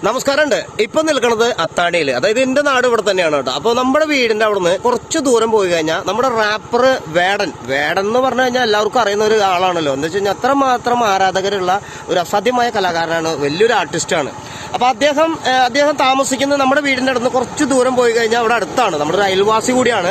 നമസ്കാരമുണ്ട്. ഇപ്പം നിൽക്കുന്നത് അത്താണിയിൽ, അതായത് എൻ്റെ നാട് ഇവിടെ തന്നെയാണ് കേട്ടോ. അപ്പോൾ നമ്മുടെ വീടിൻ്റെ അവിടെ നിന്ന് കുറച്ച് ദൂരം പോയി കഴിഞ്ഞാൽ നമ്മുടെ റാപ്പർ വേടൻ എന്ന് പറഞ്ഞു കഴിഞ്ഞാൽ എല്ലാവർക്കും അറിയുന്ന ഒരു ആളാണല്ലോ. എന്ന് വെച്ച് കഴിഞ്ഞാൽ അത്രമാത്രം ആരാധകരുള്ള ഒരു അസാധ്യമായ കലാകാരനാണ്, വലിയൊരു ആർട്ടിസ്റ്റാണ്. അപ്പോൾ അദ്ദേഹം താമസിക്കുന്നത് നമ്മുടെ വീടിൻ്റെ അടുത്ത് കുറച്ച് ദൂരം പോയി കഴിഞ്ഞാൽ അവിടെ അടുത്താണ്, നമ്മുടെ ഒരു അയൽവാസി കൂടിയാണ്.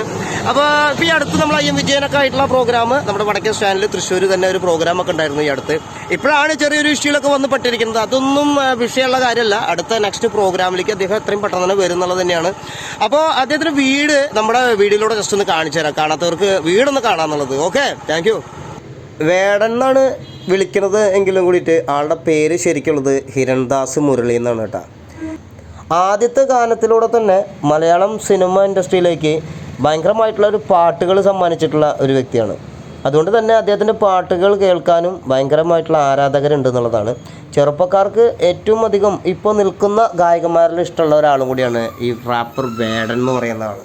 അപ്പോൾ ഇപ്പോൾ ഈ അടുത്ത് നമ്മൾ അയ്യം വിജയനൊക്കെ ആയിട്ടുള്ള പ്രോഗ്രാം നമ്മുടെ വടക്കേ സ്റ്റാൻഡിൽ തൃശ്ശൂർ തന്നെ ഒരു പ്രോഗ്രാമൊക്കെ ഉണ്ടായിരുന്നു ഈ അടുത്ത്. ഇപ്പോഴാണ് ചെറിയൊരു ഇഷ്യൂലൊക്കെ വന്ന് പെട്ടിരിക്കുന്നത്. അതൊന്നും വിഷയമുള്ള കാര്യമല്ല. അടുത്ത നെക്സ്റ്റ് പ്രോഗ്രാമിലേക്ക് അദ്ദേഹം എത്രയും പെട്ടെന്ന് തന്നെ വരും എന്നുള്ളത് തന്നെയാണ്. അപ്പോൾ അദ്ദേഹത്തിന്റെ വീട് നമ്മുടെ വീടിലൂടെ ജസ്റ്റ് ഒന്ന് കാണിച്ചു തരാം, കാണാത്തവർക്ക് വീടൊന്ന് കാണാന്നുള്ളത്. Okay, thank you. വേടൻ എന്നാണ് വിളിക്കുന്നത് എങ്കിലും കൂടിയിട്ട് ആളുടെ പേര് ശരിക്കുള്ളത് ഹിരൺദാസ് മുരളി എന്നാണ് കേട്ടോ. ആദ്യത്തെ ഗാനത്തിലൂടെ തന്നെ മലയാളം സിനിമ ഇൻഡസ്ട്രിയിലേക്ക് ഭയങ്കരമായിട്ടുള്ള ഒരു പാട്ടുകൾ സമ്മാനിച്ചിട്ടുള്ള ഒരു വ്യക്തിയാണ്. അതുകൊണ്ട് തന്നെ അദ്ദേഹത്തിൻ്റെ പാട്ടുകൾ കേൾക്കാനും ഭയങ്കരമായിട്ടുള്ള ആരാധകരുണ്ട് എന്നുള്ളതാണ്. ചെറുപ്പക്കാർക്ക് ഏറ്റവും അധികം ഇപ്പോൾ നിൽക്കുന്ന ഗായകന്മാരിൽ ഇഷ്ടമുള്ള ഒരാളും കൂടിയാണ് ഈ റാപ്പർ വേടൻ എന്ന് പറയുന്ന ആൾ.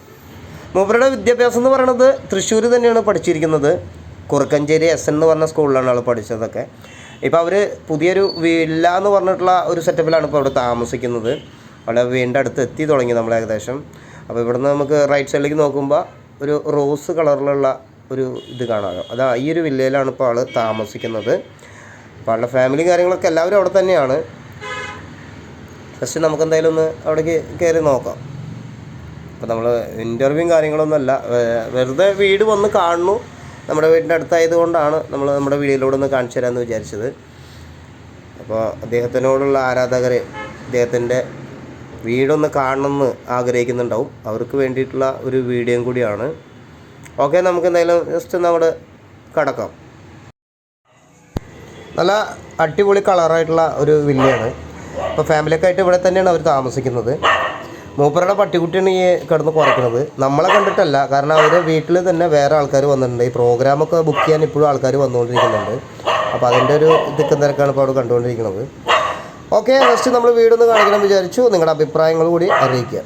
മൂപ്പരുടെ വിദ്യാഭ്യാസം എന്ന് പറയുന്നത് തൃശ്ശൂർ തന്നെയാണ് പഠിച്ചിരിക്കുന്നത്. കുറുക്കഞ്ചേരി SN എന്ന് പറഞ്ഞ സ്കൂളിലാണ് ആൾ പഠിച്ചതൊക്കെ. ഇപ്പോൾ അവർ പുതിയൊരു വില്ല എന്ന് പറഞ്ഞിട്ടുള്ള ഒരു സെറ്റപ്പിലാണ് ഇപ്പോൾ അവിടെ താമസിക്കുന്നത്. അവിടെ വീടിൻ്റെ അടുത്ത് എത്തി തുടങ്ങി നമ്മൾ ഏകദേശം. അപ്പോൾ ഇവിടുന്ന് നമുക്ക് റൈറ്റ് സൈഡിലേക്ക് നോക്കുമ്പോൾ ഒരു റോസ് കളറിലുള്ള ഒരു ഇത് കാണാമോ, അതാ ഈ ഒരു വില്ലയിലാണ് ഇപ്പോൾ ആൾ താമസിക്കുന്നത്. അപ്പോൾ ആളുടെ ഫാമിലി കാര്യങ്ങളൊക്കെ എല്ലാവരും അവിടെ തന്നെയാണ്. ജസ്റ്റ് നമുക്ക് എന്തായാലും ഒന്ന് അവിടേക്ക് കയറി നോക്കാം. അപ്പോൾ നമ്മൾ ഇൻ്റർവ്യൂവും കാര്യങ്ങളൊന്നുമല്ല, വെറുതെ വീട് വന്ന് കാണുന്നു. നമ്മുടെ വീടിൻ്റെ അടുത്തായതുകൊണ്ടാണ് നമ്മൾ നമ്മുടെ വീഡിയോയിലൂടെ ഒന്ന് കാണിച്ചു തരാമെന്ന് വിചാരിച്ചത്. അപ്പോൾ അദ്ദേഹത്തിനോടുള്ള ആരാധകർ അദ്ദേഹത്തിൻ്റെ വീടൊന്ന് കാണണമെന്ന് ആഗ്രഹിക്കുന്നുണ്ടാവും. അവർക്ക് വേണ്ടിയിട്ടുള്ള ഒരു വീഡിയോയും കൂടിയാണ്. ഓക്കെ, നമുക്ക് എന്തായാലും ജസ്റ്റ് ഒന്ന് അവിടെ കടക്കാം. നല്ല അടിപൊളി കളറായിട്ടുള്ള ഒരു വില്ലയാണ്. അപ്പോൾ ഫാമിലിയൊക്കെ ആയിട്ട് ഇവിടെ തന്നെയാണ് അവർ താമസിക്കുന്നത്. മൂപ്പരുടെ പട്ടിക്കുട്ടിയാണ് ഈ കിടന്ന് കുറയ്ക്കുന്നത്. നമ്മളെ കണ്ടിട്ടല്ല, കാരണം അവർ വീട്ടിൽ തന്നെ വേറെ ആൾക്കാർ വന്നിട്ടുണ്ട്. ഈ പ്രോഗ്രാമൊക്കെ ബുക്ക് ചെയ്യാൻ ഇപ്പോഴും ആൾക്കാർ വന്നുകൊണ്ടിരിക്കുന്നുണ്ട്. അപ്പോൾ അതിൻ്റെ ഒരു തിക്കും തിരക്കാണ് ഇപ്പോൾ അവിടെ കണ്ടുകൊണ്ടിരിക്കുന്നത്. ഓക്കെ, ഫസ്റ്റ് നമ്മൾ വീടൊന്ന് കാണിക്കണം വിചാരിച്ചു. നിങ്ങളുടെ അഭിപ്രായങ്ങൾ കൂടി അറിയിക്കുക.